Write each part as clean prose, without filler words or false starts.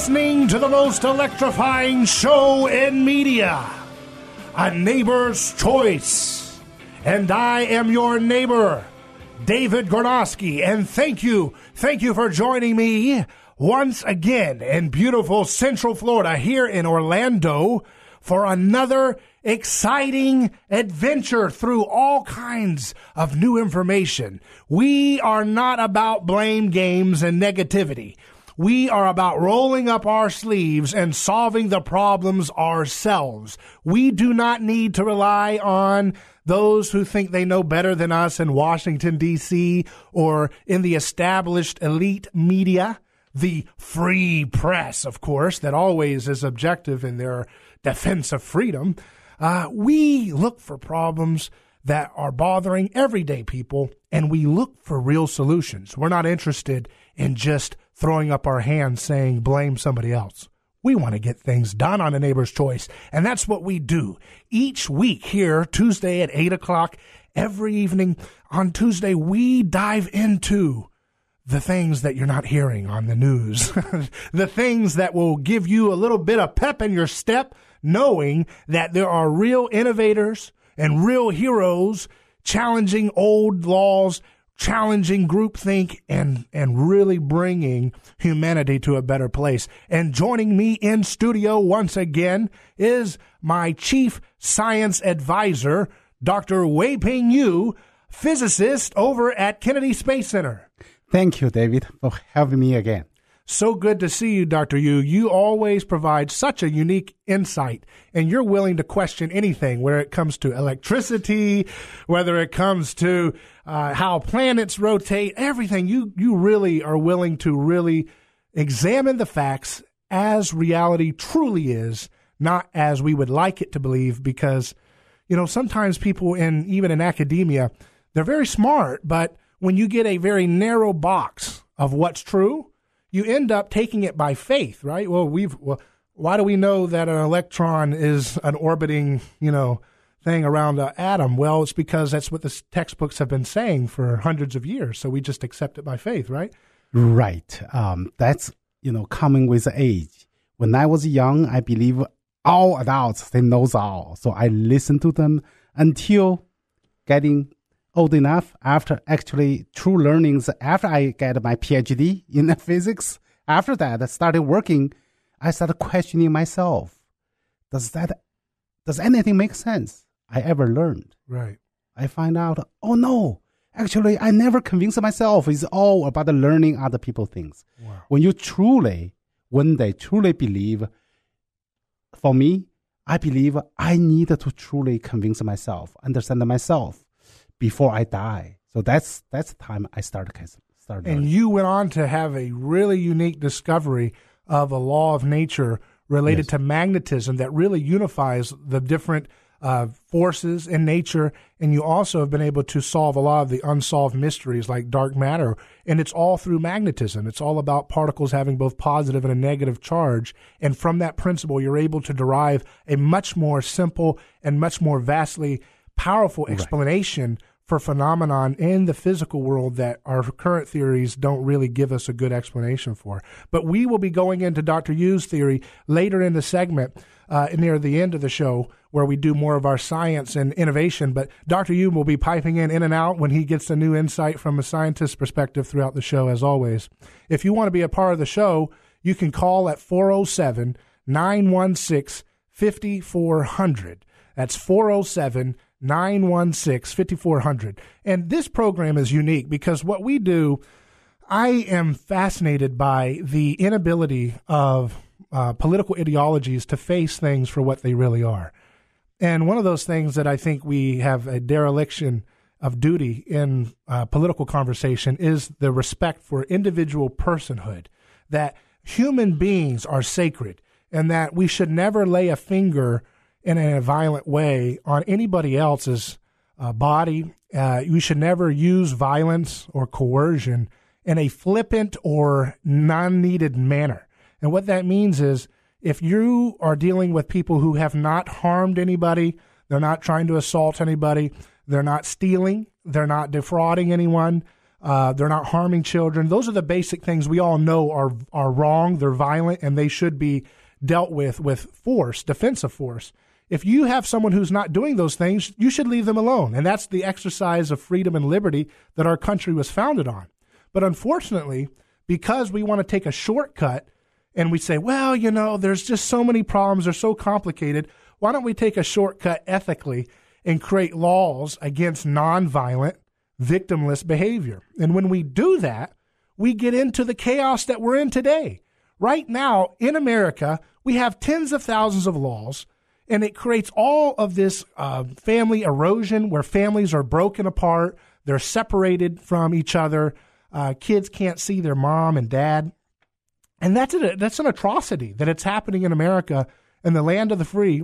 listening to the most electrifying show in media, A Neighbor's Choice. And I am your neighbor, David Gornoski. And thank you for joining me once again in beautiful Central Florida here in Orlando for another exciting adventure through all kinds of new information. We are not about blame games and negativity. We are about rolling up our sleeves and solving the problems ourselves. We do not need to rely on those who think they know better than us in Washington, D.C., or in the established elite media, the free press, of course, that always is objective in their defense of freedom. We look for problems that are bothering everyday people, and we look for real solutions. We're not interested in just throwing up our hands saying blame somebody else. We want to get things done on A Neighbor's Choice, and that's what we do each week here, Tuesday at 8 o'clock. Every evening on Tuesday, we dive into the things that you're not hearing on the news, the things that will give you a little bit of pep in your step, knowing that there are real innovators and real heroes challenging old laws, challenging groupthink, and really bringing humanity to a better place. And joining me in studio once again is my chief science advisor, Dr. Wei-Ping Yu, physicist over at Kennedy Space Center. Thank you, David, for having me again. So good to see you, Dr. Yu. You always provide such a unique insight, and you're willing to question anything, whether it comes to electricity, whether it comes to how planets rotate, everything. You really are willing to really examine the facts as reality truly is, not as we would like it to believe, because, you know, sometimes people even in academia, they're very smart, but when you get a very narrow box of what's true, you end up taking it by faith, right? Well, why do we know that an electron is an orbiting, thing around an atom? Well, it's because that's what the textbooks have been saying for hundreds of years. So we just accept it by faith, right? Right. That's, coming with age. When I was young, I believe all adults, they know all. So I listened to them until getting old enough, after actually true learnings, after I get my PhD in physics. After that, I started working. I started questioning myself. Does anything make sense I ever learned? Right. I find out, oh no, actually I never convinced myself. It's all about learning other people things. Wow. When they truly believe, for me, I believe I need to truly convince myself, understand myself, before I die. So that's the time I started. And you went on to have a really unique discovery of a law of nature related to magnetism that really unifies the different forces in nature. And you also have been able to solve a lot of the unsolved mysteries like dark matter. And it's all through magnetism. It's all about particles having both positive and a negative charge. And from that principle, you're able to derive a much more simple and much more vastly powerful explanation for phenomenon in the physical world that our current theories don't really give us a good explanation for. But we will be going into Dr. Yu's theory later in the segment, near the end of the show, where we do more of our science and innovation. But Dr. Yu will be piping in and out when he gets a new insight from a scientist's perspective throughout the show, as always. If you want to be a part of the show, you can call at 407-916-5400. That's 407-916-5400. And this program is unique because what we do, I am fascinated by the inability of political ideologies to face things for what they really are. And one of those things that I think we have a dereliction of duty in political conversation is the respect for individual personhood, that human beings are sacred and that we should never lay a finger in a violent way on anybody else's body. You should never use violence or coercion in a flippant or non-needed manner. And what that means is if you are dealing with people who have not harmed anybody, they're not trying to assault anybody, they're not stealing, they're not defrauding anyone, They're not harming children. Those are the basic things we all know are wrong. They're violent, and they should be dealt with force, defensive force. If you have someone who's not doing those things, you should leave them alone. And that's the exercise of freedom and liberty that our country was founded on. But unfortunately, because we want to take a shortcut and we say, well, there's just so many problems, they're so complicated, why don't we take a shortcut ethically and create laws against nonviolent, victimless behavior? And when we do that, we get into the chaos that we're in today. Right now, in America, we have tens of thousands of laws, and it creates all of this family erosion where families are broken apart, they're separated from each other, kids can't see their mom and dad. And that's an atrocity that it's happening in America, in the land of the free,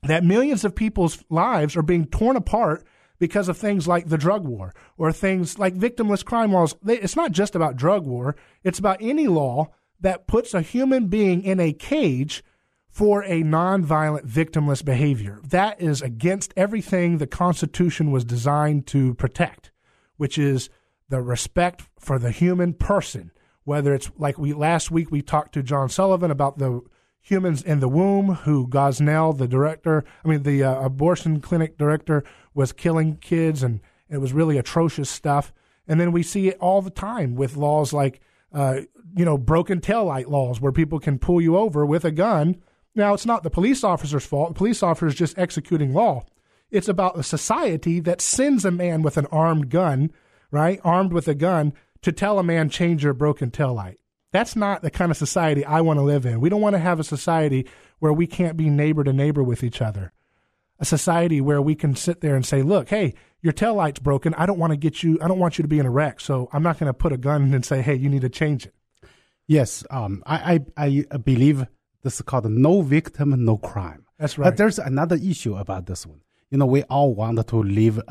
that millions of people's lives are being torn apart because of things like the drug war or things like victimless crime laws. It's not just about drug war. It's about any law that puts a human being in a cage for a nonviolent, victimless behavior. That is against everything the Constitution was designed to protect, which is the respect for the human person. Whether it's like last week we talked to John Sullivan about the humans in the womb, who Gosnell, the abortion clinic director, was killing kids, and it was really atrocious stuff. And then we see it all the time with laws like, broken taillight laws where people can pull you over with a gun. Now, it's not the police officer's fault. The police officer is just executing law. It's about a society that sends a man with an armed gun, right, armed with a gun, to tell a man, change your broken taillight. That's not the kind of society I want to live in. We don't want to have a society where we can't be neighbor to neighbor with each other. A society where we can sit there and say, look, hey, your taillight's broken. I don't want you to be in a wreck. So I'm not going to put a gun and say, hey, you need to change it. Yes. I believe this is called no victim, no crime. That's right. But there's another issue about this one. We all want to live,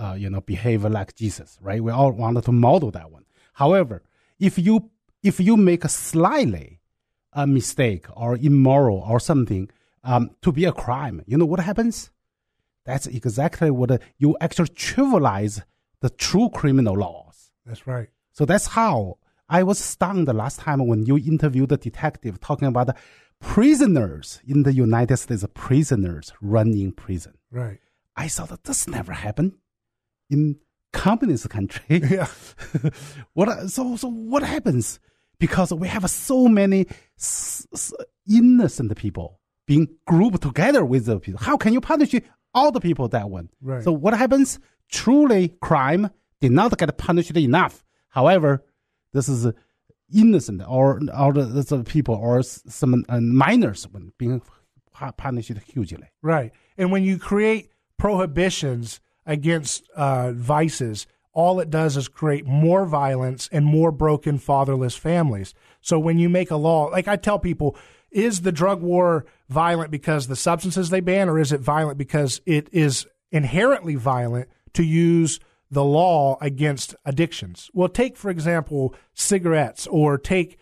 behave like Jesus, right? We all want to model that one. However, if you make a slightly a mistake or immoral or something to be a crime, what happens? That's exactly what you actually trivialize the true criminal laws. That's right. So that's how I was stunned the last time when you interviewed the detective talking about the prisoners in the United States, prisoners running prison. Right. I thought that this never happened in communist country. Yeah. So what happens? Because we have so many innocent people being grouped together with the people. How can you punish all the people that one? Right. So what happens? Truly, crime did not get punished enough. However, this is innocent or the people or some minors being punished hugely. Right. And when you create prohibitions against vices, all it does is create more violence and more broken fatherless families. So when you make a law, like I tell people, is the drug war violent because the substances they ban, or is it violent because it is inherently violent to use the law against addictions? Well, take, for example, cigarettes, or take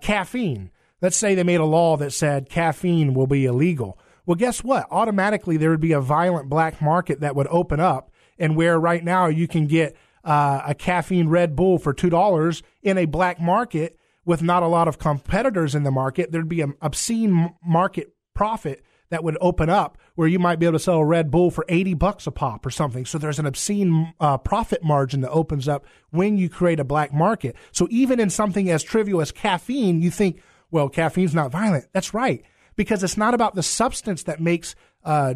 caffeine. Let's say they made a law that said caffeine will be illegal. Well, guess what? Automatically, there would be a violent black market that would open up, and where right now you can get a caffeine Red Bull for $2 in a black market with not a lot of competitors in the market, there'd be an obscene market profit that would open up where you might be able to sell a Red Bull for $80 a pop or something. So there's an obscene profit margin that opens up when you create a black market. So even in something as trivial as caffeine, you think, well, caffeine's not violent. That's right, because it's not about the substance that makes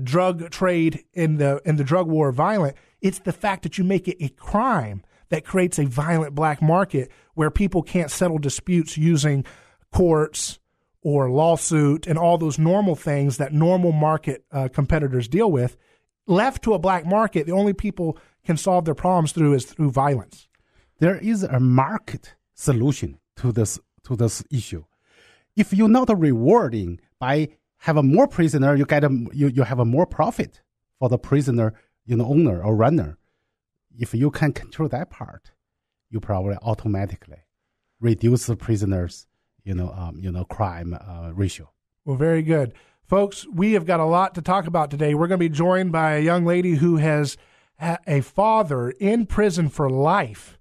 drug trade in the drug war violent. It's the fact that you make it a crime that creates a violent black market where people can't settle disputes using courts or lawsuit and all those normal things that normal market competitors deal with. Left to a black market, the only people can solve their problems through violence. There is a market solution to this issue. If you're not rewarding by having more prisoner, you have a more profit for the prisoner, owner or runner. If you can control that part, you probably automatically reduce the prisoners, crime ratio. Well, very good. Folks, we have got a lot to talk about today. We're going to be joined by a young lady who has a father in prison for life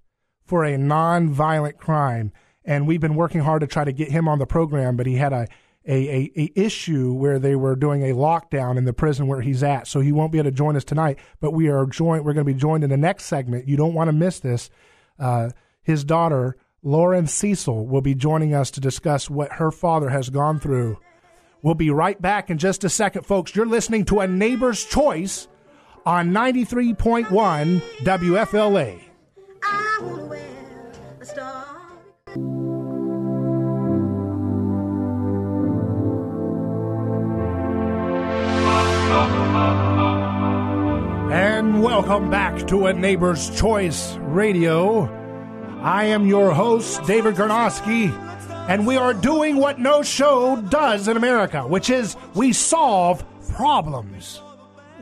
for a non-violent crime. And we've been working hard to try to get him on the program, but he had a issue where they were doing a lockdown in the prison where he's at. So he won't be able to join us tonight, but we're going to be joined in the next segment. You don't want to miss this. His daughter, Lauren Cesal, will be joining us to discuss what her father has gone through. We'll be right back in just a second, folks. You're listening to A Neighbor's Choice on 93.1 WFLA. I wanna wear a star. And welcome back to A Neighbor's Choice Radio. I am your host, David Gornoski, and we are doing what no show does in America, which is we solve problems.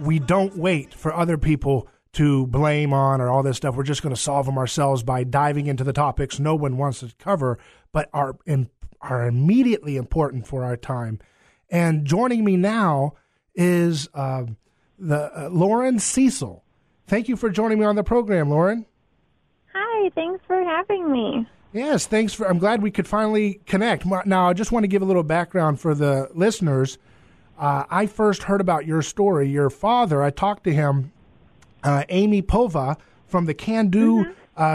We don't wait for other people to blame on or all this stuff. We're just going to solve them ourselves by diving into the topics no one wants to cover, but are immediately important for our time. And joining me now is Lauren Cesal. Thank you for joining me on the program, Lauren. Hi, thanks for having me. Yes, I'm glad we could finally connect. Now, I just want to give a little background for the listeners. I first heard about your story. Your father, I talked to him, Amy Pova from the Can Do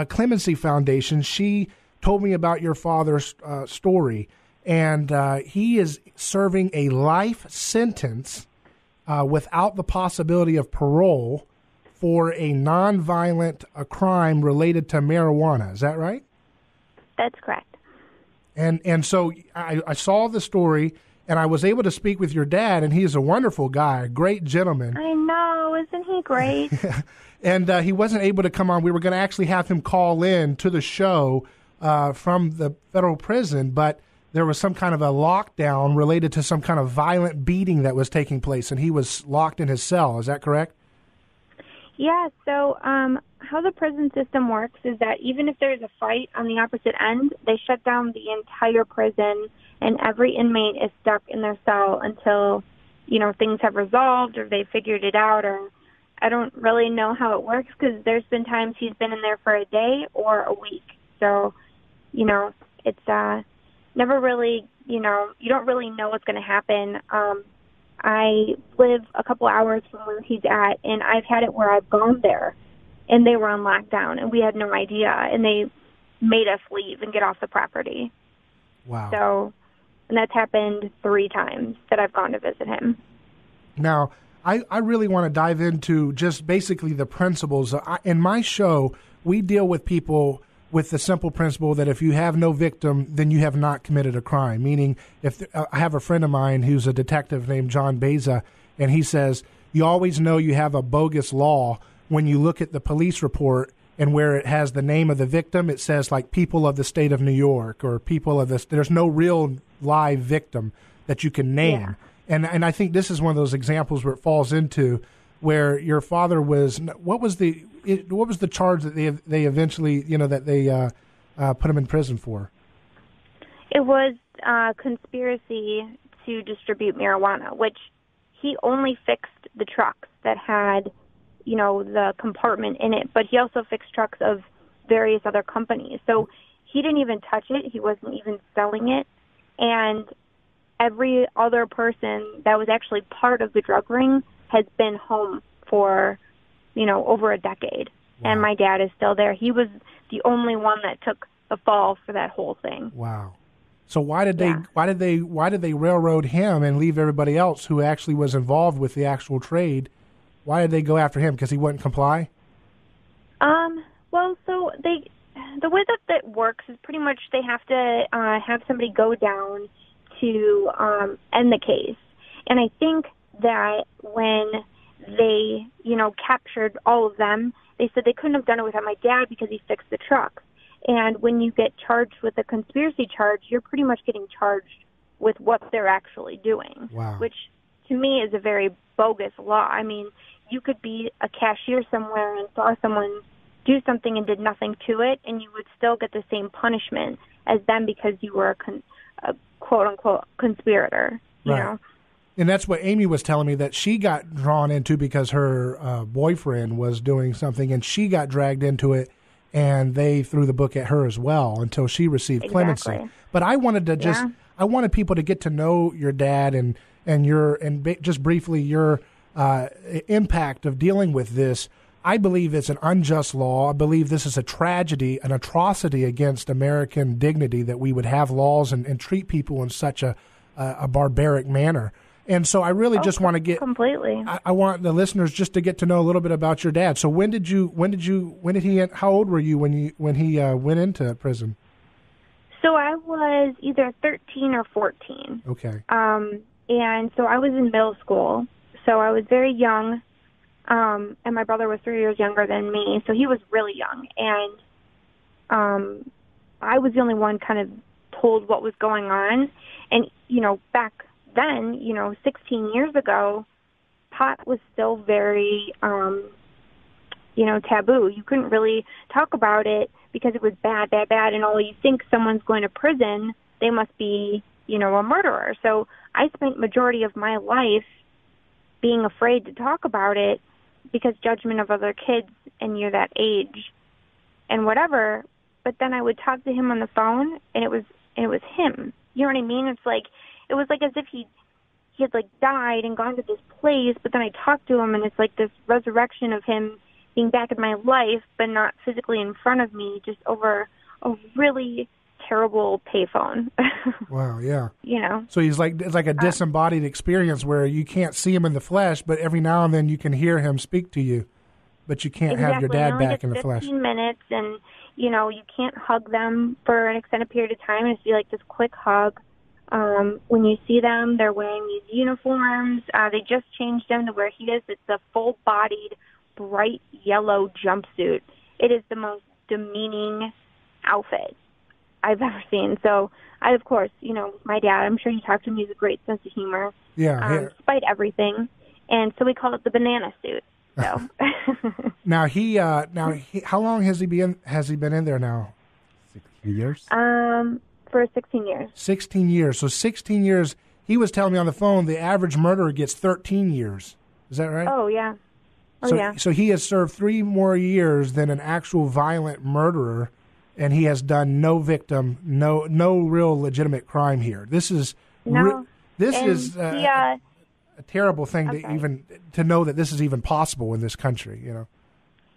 Clemency Foundation. She told me about your father's story, and he is serving a life sentence without the possibility of parole for a nonviolent crime related to marijuana. Is that right? That's correct. And so I saw the story, and I was able to speak with your dad, and he is a wonderful guy, a great gentleman. I know. Isn't he great? And he wasn't able to come on. We were going to actually have him call in to the show from the federal prison, but there was some kind of a lockdown related to some kind of violent beating that was taking place, and he was locked in his cell. Is that correct? Yeah, so how the prison system works is that even if there's a fight on the opposite end, they shut down the entire prison, and every inmate is stuck in their cell until, things have resolved or they figured it out. Or I don't really know how it works because there's been times he's been in there for a day or a week. So, it's never really, you don't really know what's going to happen. I live a couple hours from where he's at, and I've had it where I've gone there, and they were on lockdown, and we had no idea, and they made us leave and get off the property. Wow. So, and that's happened 3 times that I've gone to visit him. Now, I really want to dive into just basically the principles. In my show, we deal with people with the simple principle that if you have no victim, then you have not committed a crime. Meaning, if I have a friend of mine who's a detective named John Beza, and he says, you always know you have a bogus law when you look at the police report and where it has the name of the victim, it says like people of the state of New York or people of this. There's no real live victim that you can name. Yeah. And I think this is one of those examples where it falls into where your father was. What was the charge that they eventually that they put him in prison for? It was conspiracy to distribute marijuana, which he only fixed the trucks that had the compartment in it, but he also fixed trucks of various other companies. So he didn't even touch it. He wasn't even selling it. And every other person that was actually part of the drug ring has been home for, over a decade. Wow. And my dad is still there. He was the only one that took the fall for that whole thing. Wow. So why did they railroad him and leave everybody else who actually was involved with the actual trade? Why did they go after him? Because he wouldn't comply? Well, so the way that works is pretty much they have to have somebody go down to end the case. And I think that when they, captured all of them, they said they couldn't have done it without my dad because he fixed the trucks. And when you get charged with a conspiracy charge, you're pretty much getting charged with what they're actually doing. Wow. Which to me is a very bogus law. I mean, you could be a cashier somewhere and saw someone do something and did nothing to it, and you would still get the same punishment as them because you were a quote-unquote conspirator, you know? And that's what Amy was telling me, that she got drawn into because her boyfriend was doing something, and she got dragged into it. and they threw the book at her as well until she received clemency. But I wanted to I wanted people to get to know your dad and just briefly your impact of dealing with this. I believe it's an unjust law. I believe this is a tragedy, an atrocity against American dignity that we would have laws and treat people in such a barbaric manner. And so I really just want to get completely. I want the listeners just to get to know a little bit about your dad. So when did he? How old were you when he went into prison? So I was either 13 or 14. Okay. And so I was in middle school. So I was very young, and my brother was 3 years younger than me. So he was really young, and I was the only one kind of told what was going on. And back then, 16 years ago, pot was still very, taboo. You couldn't really talk about it because it was bad. And all you think someone's going to prison, they must be, a murderer. So I spent majority of my life being afraid to talk about it because judgment of other kids and you're that age and whatever. But then I would talk to him on the phone, and it was him. You know what I mean? It was like as if he had died and gone to this place, but then I talked to him, and it's like this resurrection of him being back in my life, but not physically in front of me, just over a really terrible payphone. Wow, yeah. So it's like a disembodied experience where you can't see him in the flesh, but every now and then you can hear him speak to you, but you can't have your dad back in the flesh. 15 minutes, and you can't hug them for an extended period of time. It's like this quick hug. When you see them, they're wearing these uniforms. They just changed them to where he is. It's a full-bodied, bright yellow jumpsuit. It is the most demeaning outfit I've ever seen. So I, of course, my dad, I'm sure you talked to him, he has a great sense of humor. Yeah. Despite everything. And so we call it the banana suit. So Now how long has he been in there now? 16 years? For 16 years. 16 years. So 16 years. He was telling me on the phone the average murderer gets 13 years. Is that right? Oh, yeah. So he has served 3 more years than an actual violent murderer, and he has done no victim, no real legitimate crime here. This is a terrible thing to know that this is even possible in this country.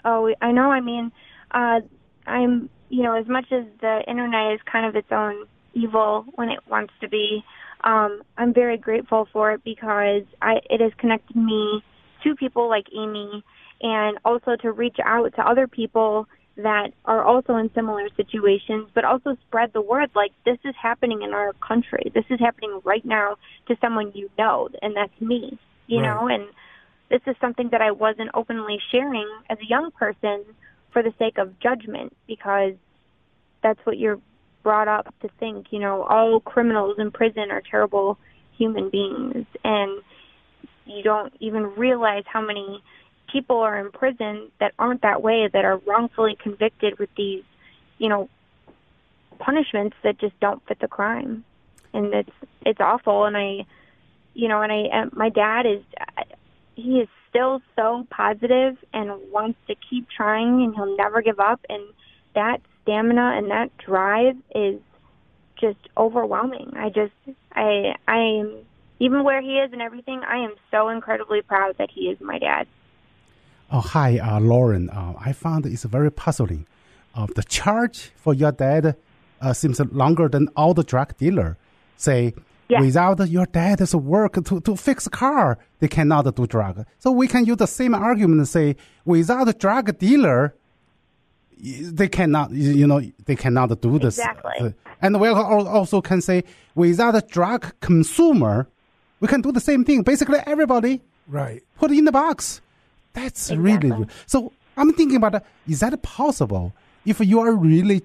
Oh, I know. I mean, I'm as much as the internet is kind of its own evil when it wants to be, I'm very grateful for it because it has connected me to people like Amy, and also to reach out to other people that are also in similar situations, but also spread the word like this is happening in our country. This is happening right now to someone and that's me, know, and this is something that I wasn't openly sharing as a young person for the sake of judgment, because that's what you're brought up to think, all criminals in prison are terrible human beings, and you don't even realize how many people are in prison that aren't that way, that are wrongfully convicted with these, punishments that just don't fit the crime. And it's awful. And my dad he is still so positive and wants to keep trying, and he'll never give up. And that stamina and that drive is just overwhelming. I am, even where he is and everything, I am so incredibly proud that he is my dad. Oh, hi, Lauren. I found it's very puzzling. The charge for your dad seems longer than all the drug dealer. Say, without your dad's work to fix a car, they cannot do drug. So we can use the same argument and say, without a drug dealer, they cannot, they cannot do this. Exactly. And we also can say, without a drug consumer, we can do the same thing. Basically, everybody put it in the box. That's really... So I'm thinking about, is that possible? If you are really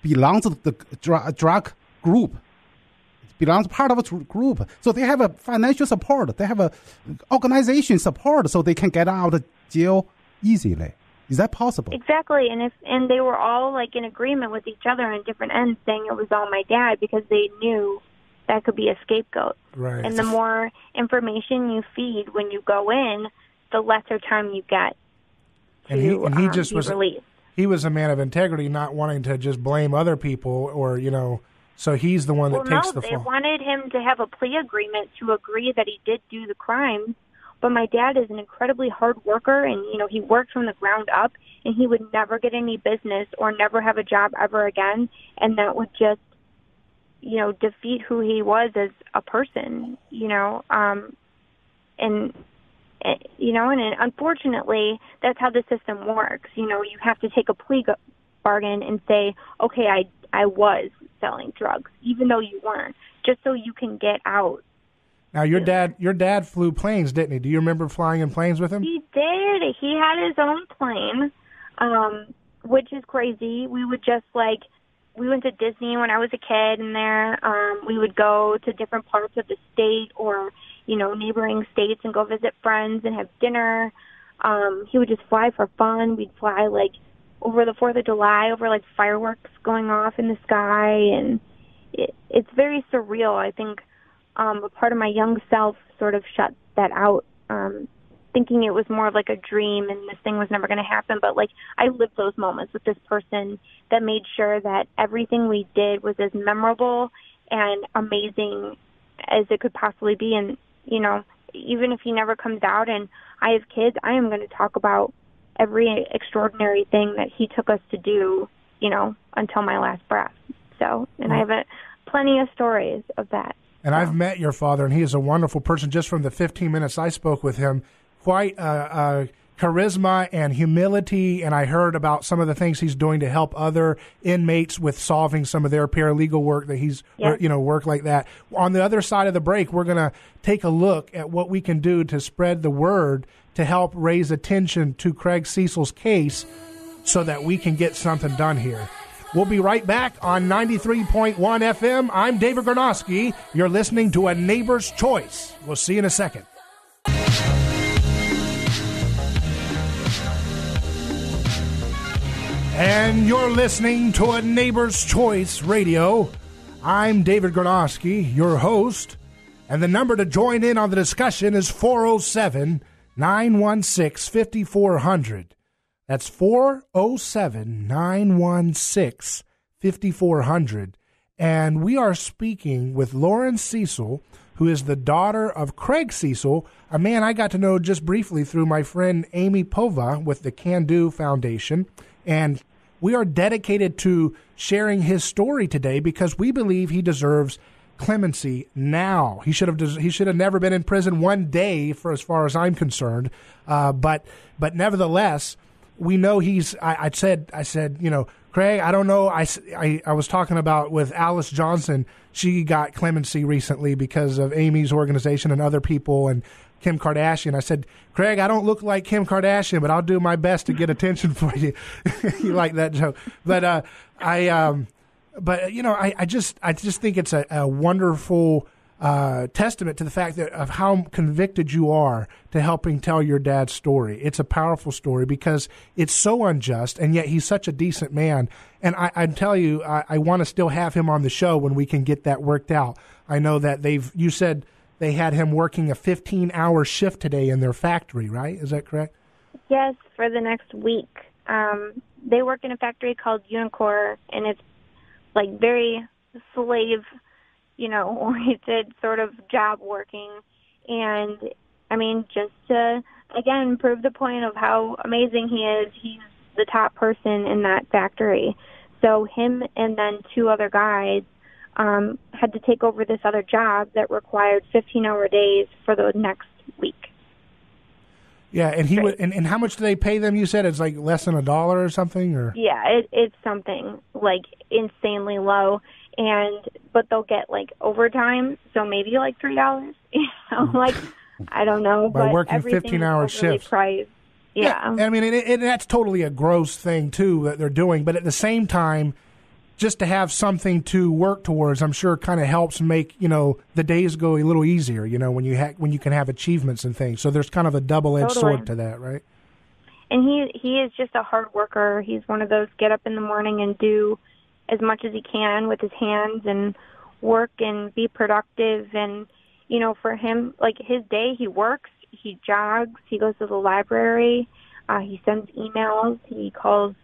belongs to the drug group, belongs part of a group, so they have a financial support, they have a organization support, so they can get out of jail easily. Is that possible? Exactly, and they were all in agreement with each other on different ends, saying it was all my dad, because they knew that could be a scapegoat. Right. And the more information you feed when you go in, the lesser time you get to he just be was released. he was a man of integrity, not wanting to just blame other people or, so he's the one that takes the fall. They wanted him to have a plea agreement to agree that he did do the crimes. But my dad is an incredibly hard worker, and, he worked from the ground up, and he would never get any business or never have a job ever again, and that would just, defeat who he was as a person, and unfortunately, that's how the system works. You have to take a plea bargain and say, okay, I was selling drugs, even though you weren't, just so you can get out. Now, your dad flew planes, didn't he? Do you remember flying in planes with him? He did. He had his own plane, which is crazy. We would we went to Disney when I was a kid, and we would go to different parts of the state or, neighboring states and go visit friends and have dinner. He would just fly for fun. We'd fly, over the 4th of July, over, fireworks going off in the sky, and it's very surreal. I think a part of my young self sort of shut that out, thinking it was more of a dream and this thing was never going to happen. But I lived those moments with this person that made sure that everything we did was as memorable and amazing as it could possibly be. And, even if he never comes out and I have kids, I am going to talk about every extraordinary thing that he took us to do, until my last breath. So, and I have plenty of stories of that. And I've met your father, and he is a wonderful person. Just from the 15 minutes I spoke with him, quite charisma and humility, and I heard about some of the things he's doing to help other inmates with solving some of their paralegal work that he's, work like that. On the other side of the break, we're going to take a look at what we can do to spread the word to help raise attention to Craig Cesal's case so that we can get something done here. We'll be right back on 93.1 FM. I'm David Gornoski. You're listening to A Neighbor's Choice. We'll see you in a second. And you're listening to A Neighbor's Choice Radio. I'm David Gornoski, your host. And the number to join in on the discussion is 407-916-5400. That's 407-916-5400. And we are speaking with Lauren Cesal, who is the daughter of Craig Cesal, a man I got to know just briefly through my friend Amy Pova with the Can Do Foundation. And we are dedicated to sharing his story today because we believe he deserves clemency now. He should have never been in prison one day, for as far as I'm concerned. But nevertheless, we know I said, Craig, I don't know. I was talking about with Alice Johnson. She got clemency recently because of Amy's organization and other people and Kim Kardashian. I said, Craig, I don't look like Kim Kardashian, but I'll do my best to get attention for you. You like that joke. But I just think it's a wonderful testament to the fact that of how convicted you are to helping tell your dad's story. It's a powerful story because it's so unjust, and yet he's such a decent man. And I tell you, I want to still have him on the show when we can get that worked out. I know that you said they had him working a 15-hour shift today in their factory, right? Is that correct? Yes, for the next week. They work in a factory called Unicor, and it's very slave, oriented sort of job working. And, just to, again, prove the point of how amazing he is, he's the top person in that factory. So him and then two other guys had to take over this other job that required 15-hour days for the next week. Yeah, and and how much do they pay them? You said it's less than $1 or something, or yeah, it's something insanely low, but they'll get overtime, so maybe $3. I don't know, by but working 15-hour shifts. Priced. Yeah, and that's totally a gross thing too that they're doing, but at the same time, just to have something to work towards, I'm sure kind of helps make, the days go a little easier, when you can have achievements and things. So there's kind of a double-edged sword to that, right? And he is just a hard worker. He's one of those get up in the morning and do as much as he can with his hands and work and be productive. And, for him, his day, he works, he jogs, he goes to the library, he sends emails, he calls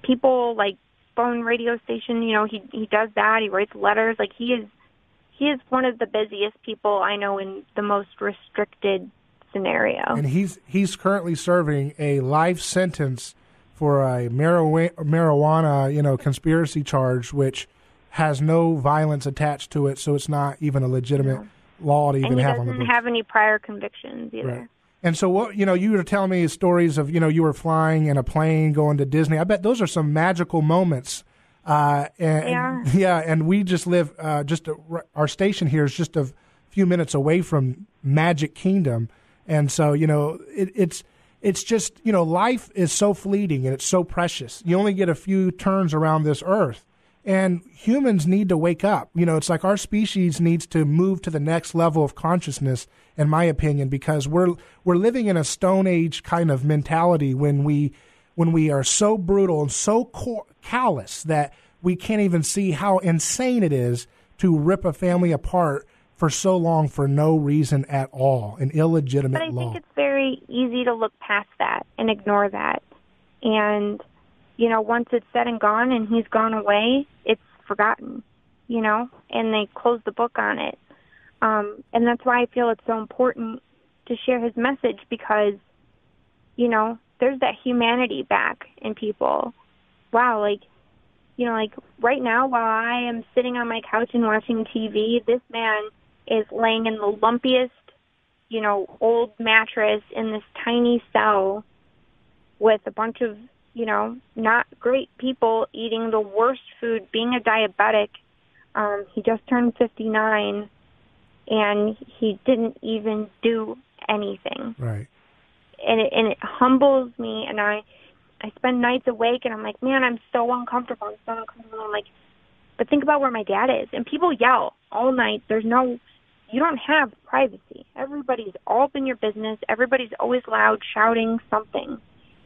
people like phone radio station, he does that. He writes letters. Like he is one of the busiest people I know in the most restricted scenario. And he's currently serving a life sentence for a marijuana, conspiracy charge, which has no violence attached to it, so it's not even a legitimate law to even have on the books. And he doesn't have any prior convictions either. Right. And so what, you were telling me stories of, you were flying in a plane going to Disney. I bet those are some magical moments. And we just live, our station here is just a few minutes away from Magic Kingdom. And so, it's just, life is so fleeting and it's so precious. You only get a few turns around this earth. And humans need to wake up. It's like our species needs to move to the next level of consciousness, in my opinion, because we're living in a Stone Age kind of mentality when we are so brutal and so callous that we can't even see how insane it is to rip a family apart for so long for no reason at all, an illegitimate law. But I think it's very easy to look past that and ignore that. And once it's said and gone and he's gone away, it's forgotten, and they close the book on it. And that's why I feel it's so important to share his message because, there's that humanity back in people. Wow, like right now while I am sitting on my couch and watching TV, this man is laying in the lumpiest, old mattress in this tiny cell with a bunch of not great people eating the worst food, being a diabetic. He just turned 59, and he didn't even do anything. Right. And it humbles me, and I spend nights awake, and I'm like, man, I'm so uncomfortable. I'm like, but think about where my dad is. And people yell all night. You don't have privacy. Everybody's all up in your business. Everybody's always loud, shouting something,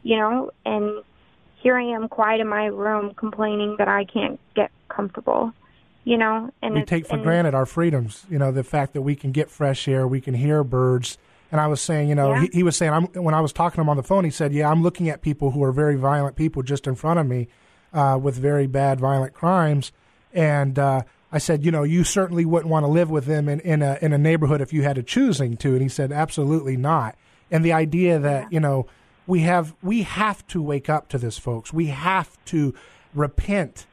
and here I am quiet in my room complaining that I can't get comfortable, And we take for granted our freedoms, the fact that we can get fresh air, we can hear birds. And I was saying, he was saying, when I was talking to him on the phone, he said, I'm looking at people who are very violent people just in front of me with very bad, violent crimes. And I said, you certainly wouldn't want to live with them in a neighborhood if you had a choosing to. And he said, absolutely not. And the idea that, we have to wake up to this, folks. We have to repent.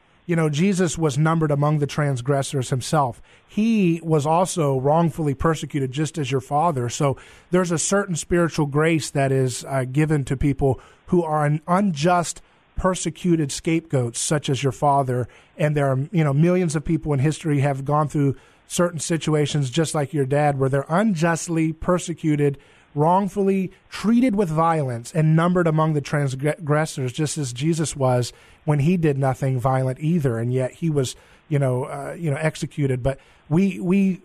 Jesus was numbered among the transgressors himself. He was also wrongfully persecuted just as your father. So there's a certain spiritual grace that is given to people who are an unjust, persecuted scapegoats, such as your father. And there are, millions of people in history have gone through certain situations just like your dad where they're unjustly persecuted, wrongfully treated with violence and numbered among the transgressors, just as Jesus was when he did nothing violent either, and yet he was, executed. But we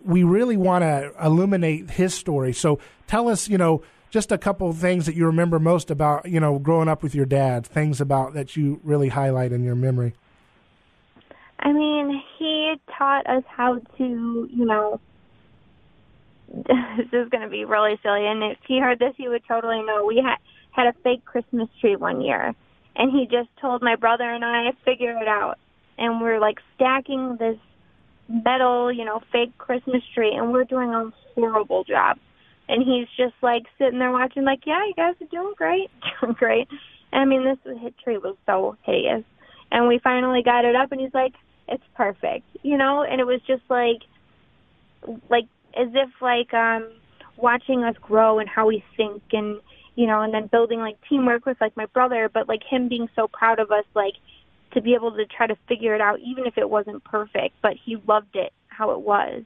really want to illuminate his story. So tell us, just a couple of things that you remember most about, growing up with your dad, things about that you really highlight in your memory. I mean, he taught us how to, this is going to be really silly, and if he heard this, he would totally know. We had a fake Christmas tree one year, and he just told my brother and I to figure it out. And we're, stacking this metal, fake Christmas tree, and we're doing a horrible job. And he's just, sitting there watching, yeah, you guys are doing great, doing great. And, I mean, this tree was so hideous. And we finally got it up, and he's like, it's perfect, And it was just, as if watching us grow and how we think and, and then building teamwork with my brother, but him being so proud of us, to be able to try to figure it out, even if it wasn't perfect, but he loved it how it was.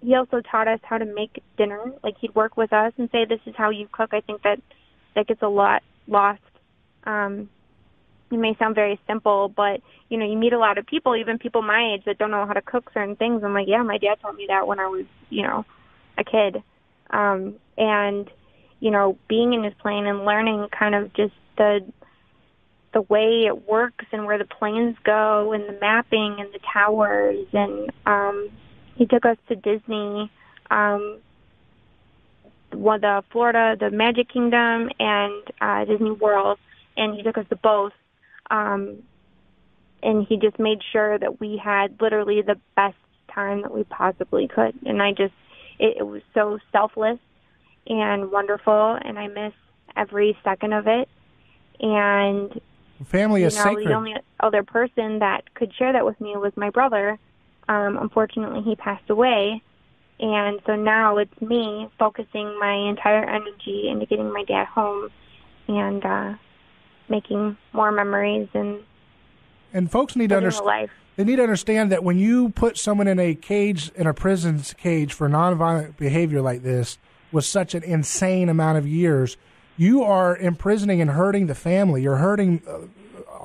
He also taught us how to make dinner. He'd work with us and say, this is how you cook. I think that gets a lot lost. It may sound very simple, but, you meet a lot of people, even people my age that don't know how to cook certain things. I'm like, yeah, my dad taught me that when I was, a kid. And, being in his plane and learning kind of just the way it works and where the planes go and the mapping and the towers. And he took us to Disney, the Florida, the Magic Kingdom, and Disney World. and he took us to both. And he just made sure that we had literally the best time that we possibly could. And it was so selfless and wonderful, and I miss every second of it. And family is sacred. The only other person that could share that with me was my brother. Unfortunately, he passed away. And so now it's me focusing my entire energy into getting my dad home and making more memories and folks need to understand. They need to understand that when you put someone in a cage, in a prison cage for nonviolent behavior like this, with such an insane amount of years, you are imprisoning and hurting the family. You're hurting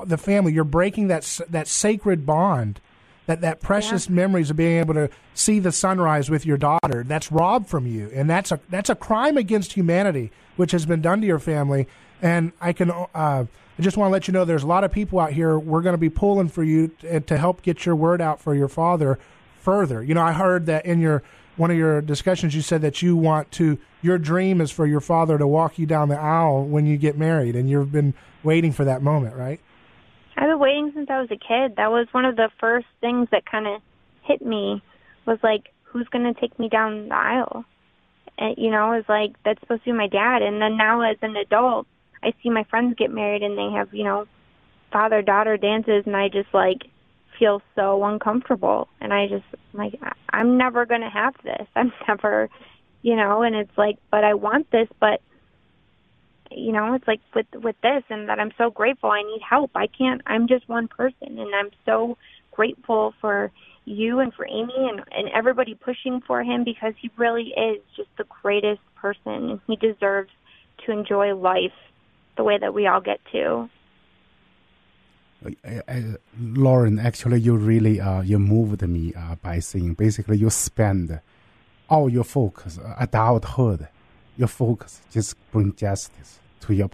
the family. You're breaking that sacred bond, that precious memories of being able to see the sunrise with your daughter. That's robbed from you, and that's a crime against humanity, which has been done to your family. And I just want to let you know there's a lot of people out here. We're going to be pulling for you to help get your word out for your father further. I heard that in one of your discussions you said that your dream is for your father to walk you down the aisle when you get married, and you've been waiting for that moment, right? I've been waiting since I was a kid. That was one of the first things that kind of hit me, was like, who's going to take me down the aisle? And, it was like, that's supposed to be my dad. And then now as an adult, I see my friends get married and they have, father-daughter dances, and I just, feel so uncomfortable. And I just, I'm never going to have this. I'm never, and it's like, but I want this, but, it's like with this, and that I'm so grateful. I need help. I'm just one person, and I'm so grateful for you and for Amy and everybody pushing for him, because he really is just the greatest person, and he deserves to enjoy life the way that we all get to. Lauren, actually, you really you moved me by saying basically you spend all your focus, adulthood, your focus just bring justice to your,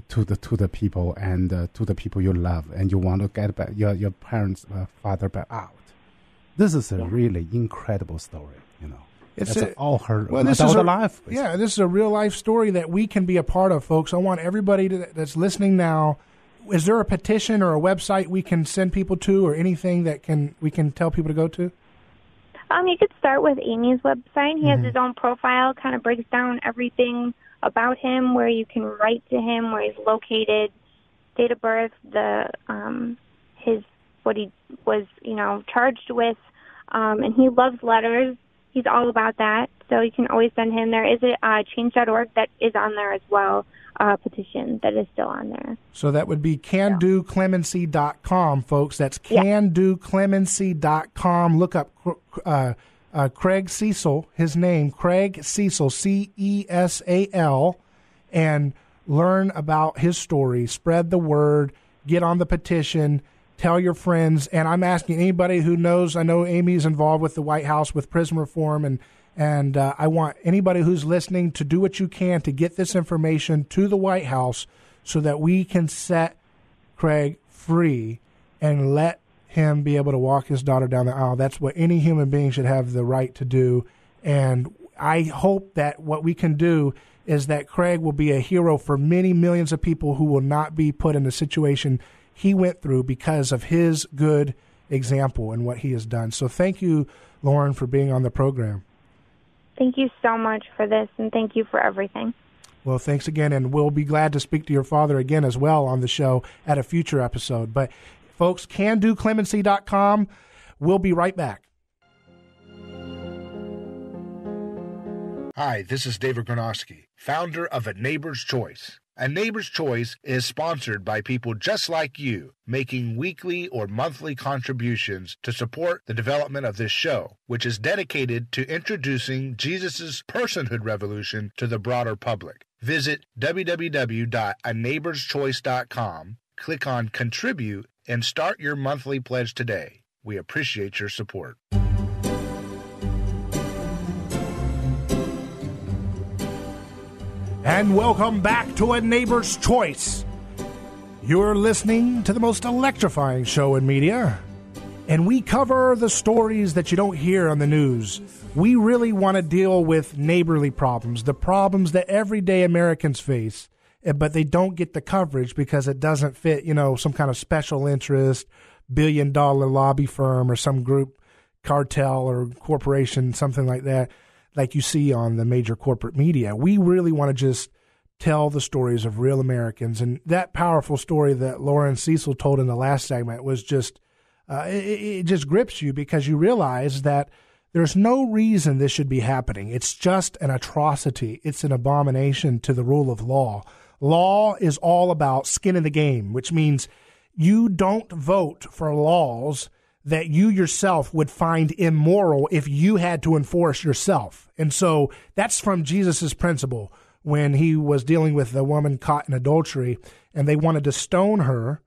to the people and to the people you love, and you want to get back your parents' father back out. This is a really incredible story, It's all her adult life. Yeah, this is a real life story that we can be a part of, folks. I want everybody that's listening now. Is there a petition or a website we can send people to, or anything that we can tell people to go to? You could start with Amy's website. He has his own profile, kind of breaks down everything about him, where you can write to him, where he's located, date of birth, what he was, charged with, and he loves letters. He's all about that, so you can always send him. There is a change.org that is on there as well, petition that is still on there. So that would be candoclemency.com, folks. That's candoclemency.com. Look up Craig Cesal, his name, Craig Cesal, Cesal, and learn about his story. Spread the word. Get on the petition. Tell your friends. And I'm asking anybody who knows, I know Amy's involved with the White House with prison reform, and I want anybody who's listening to do what you can to get this information to the White House so that we can set Craig free and let him be able to walk his daughter down the aisle. That's what any human being should have the right to do. And I hope that what we can do is that Craig will be a hero for many millions of people who will not be put in the situation he went through because of his good example and what he has done. So thank you, Lauren, for being on the program. Thank you so much for this, and thank you for everything. Well, thanks again, and we'll be glad to speak to your father again as well on the show at a future episode. But, folks, candoclemency.com. We'll be right back. Hi, this is David Gornoski, founder of A Neighbor's Choice. A Neighbor's Choice is sponsored by people just like you, making weekly or monthly contributions to support the development of this show, which is dedicated to introducing Jesus' personhood revolution to the broader public. Visit www.aneighborschoice.com, click on Contribute, and start your monthly pledge today. We appreciate your support. And welcome back to A Neighbor's Choice. You're listening to the most electrifying show in media, and we cover the stories that you don't hear on the news. We really want to deal with neighborly problems, the problems that everyday Americans face. but they don't get the coverage because it doesn't fit, some kind of special interest, billion-dollar lobby firm or some group, cartel or corporation, something like that, like you see on the major corporate media. We really want to just tell the stories of real Americans. And that powerful story that Lauren Cesal told in the last segment was just, it just grips you because you realize that there's no reason this should be happening. It's just an atrocity. It's an abomination to the rule of law. Law is all about skin in the game, which means you don't vote for laws that you yourself would find immoral if you had to enforce yourself. And so that's from Jesus's principle when he was dealing with the woman caught in adultery, and they wanted to stone her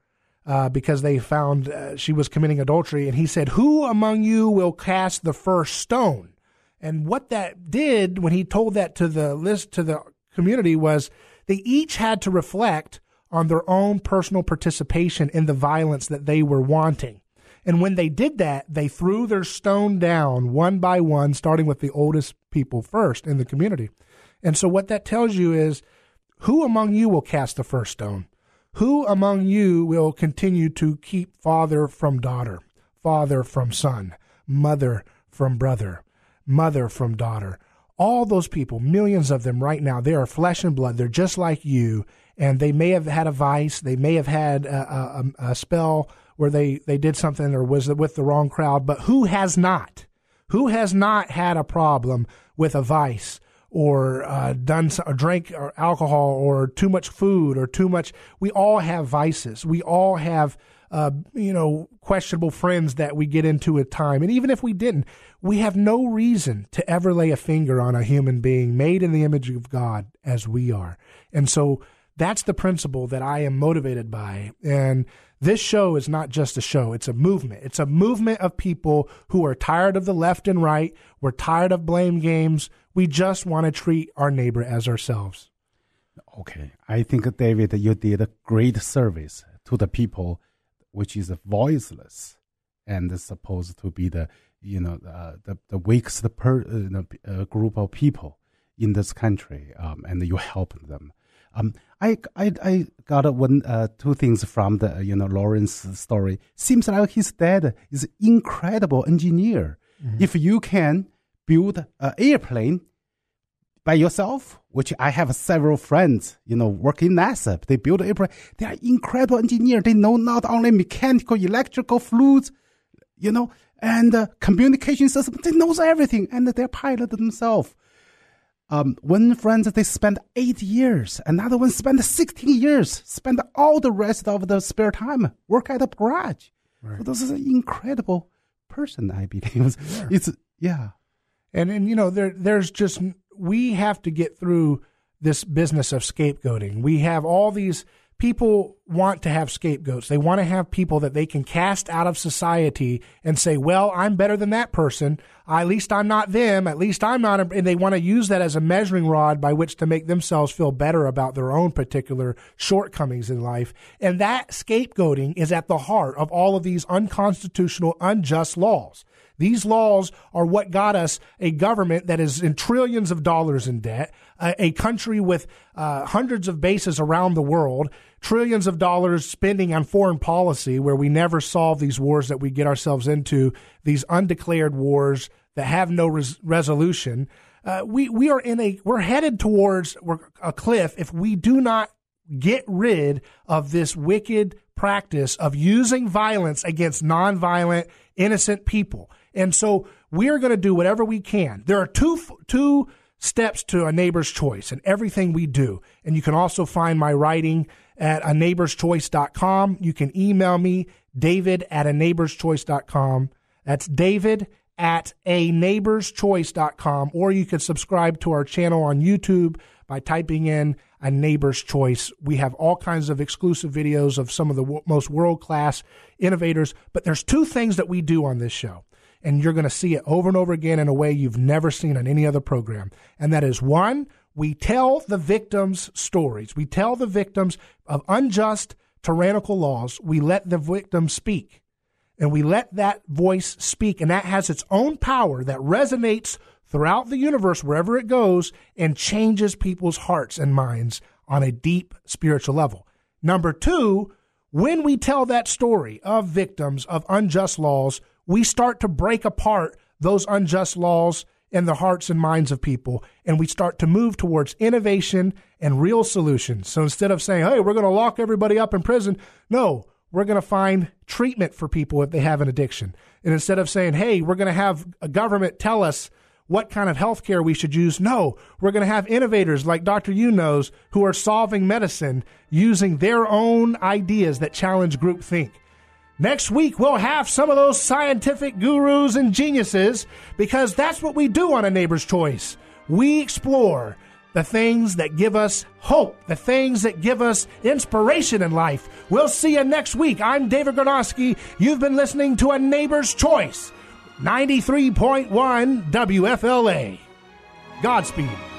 because they found she was committing adultery. And he said, "Who among you will cast the first stone?" And what that did when he told that to the community was they each had to reflect on their own personal participation in the violence that they were wanting. And when they did that, they threw their stone down one by one, starting with the oldest people first in the community. And so what that tells you is, who among you will cast the first stone? Who among you will continue to keep father from daughter, father from son, mother from brother, mother from daughter? All those people, millions of them right now, they are flesh and blood. They're just like you, and they may have had a vice. They may have had a spell where they did something or was with the wrong crowd. But who has not? Who has not had a problem with a vice or drank or alcohol or too much food or too much? We all have vices. We all have questionable friends that we get into at time. And even if we didn't, we have no reason to ever lay a finger on a human being made in the image of God as we are. And so that's the principle that I am motivated by. And this show is not just a show. It's a movement. It's a movement of people who are tired of the left and right. We're tired of blame games. We just want to treat our neighbor as ourselves. Okay. I think, David, you did a great service to the people, which is voiceless and supposed to be the weakest group of people in this country, and you help them. I got two things from the Lauren's story. Seems like his dad is an incredible engineer. Mm-hmm. If you can build an airplane by yourself, which I have several friends, work in NASA. They build an airplane. They are incredible engineers. They know not only mechanical, electrical fluids, and communication system. They know everything, and they're pilot themselves. One friend, they spent 8 years. Another one spent 16 years. Spent all the rest of the spare time work at a garage. Right. So this is an incredible person, I believe. Yeah. And there's just, we have to get through this business of scapegoating. We have all these people want to have scapegoats. They want to have people that they can cast out of society and say, well, I'm better than that person. At least I'm not them. At least I'm not. And they want to use that as a measuring rod by which to make themselves feel better about their own particular shortcomings in life. And that scapegoating is at the heart of all of these unconstitutional, unjust laws. These laws are what got us a government that is in trillions of dollars in debt, a country with hundreds of bases around the world, trillions of dollars spending on foreign policy where we never solve these wars that we get ourselves into, these undeclared wars that have no resolution. We're headed towards a cliff if we do not get rid of this wicked practice of using violence against nonviolent, innocent people. And so we are going to do whatever we can. There are two steps to a neighbor's choice in everything we do. And you can also find my writing at aneighborschoice.com. You can email me, david@aneighborschoice.com. That's david@aneighborschoice.com. Or you can subscribe to our channel on YouTube by typing in A Neighbor's Choice. We have all kinds of exclusive videos of some of the most world-class innovators. But there's two things that we do on this show, and you're going to see it over and over again in a way you've never seen on any other program. And that is, one, we tell the victims' stories. We tell the victims of unjust, tyrannical laws. We let the victims speak, and we let that voice speak, and that has its own power that resonates throughout the universe, wherever it goes, and changes people's hearts and minds on a deep spiritual level. Number two, when we tell that story of victims of unjust laws, we start to break apart those unjust laws in the hearts and minds of people, and we start to move towards innovation and real solutions. So instead of saying, hey, we're going to lock everybody up in prison, no, we're going to find treatment for people if they have an addiction. And instead of saying, hey, we're going to have a government tell us what kind of health care we should use, no, we're going to have innovators like Dr. Yu knows who are solving medicine using their own ideas that challenge groupthink. Next week, we'll have some of those scientific gurus and geniuses, because that's what we do on A Neighbor's Choice. We explore the things that give us hope, the things that give us inspiration in life. We'll see you next week. I'm David Gornoski. You've been listening to A Neighbor's Choice, 93.1 WFLA. Godspeed.